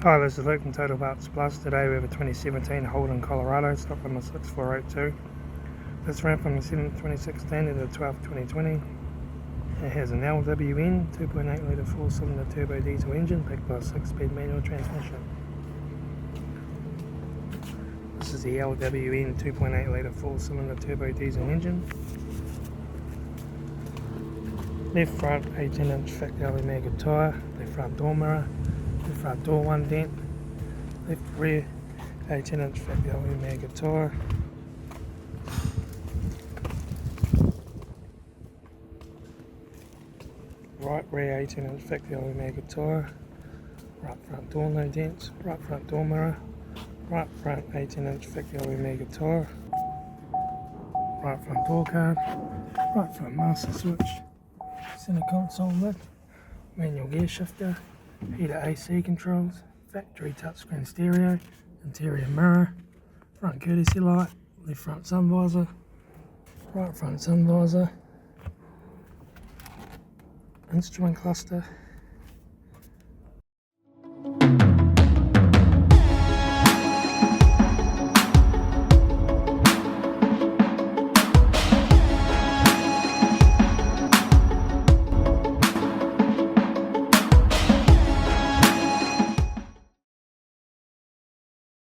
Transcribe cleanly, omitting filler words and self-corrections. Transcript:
Hi, this is Luke from Total Parts Plus. Today we have a 2017 Holden Colorado, stock on the 6402. This ran from the 7th 2016 to the 12th 2020. It has an LWN 2.8 litre 4-cylinder turbo diesel engine backed by a 6-speed manual transmission. This is the LWN 2.8 litre 4-cylinder turbo diesel engine. Left front 18-inch factory Omega tyre, left front door mirror, left front door 1 dent, left rear 18-inch factory Omega tyre, right rear 18-inch factory Omega tyre, right front door no dents, right front door mirror, right front 18-inch factory Omega tyre, right front door card, right front master switch, centre console lid, manual gear shifter, heater AC controls, factory touchscreen stereo, interior mirror, front courtesy light, left front sun visor, right front sun visor, instrument cluster,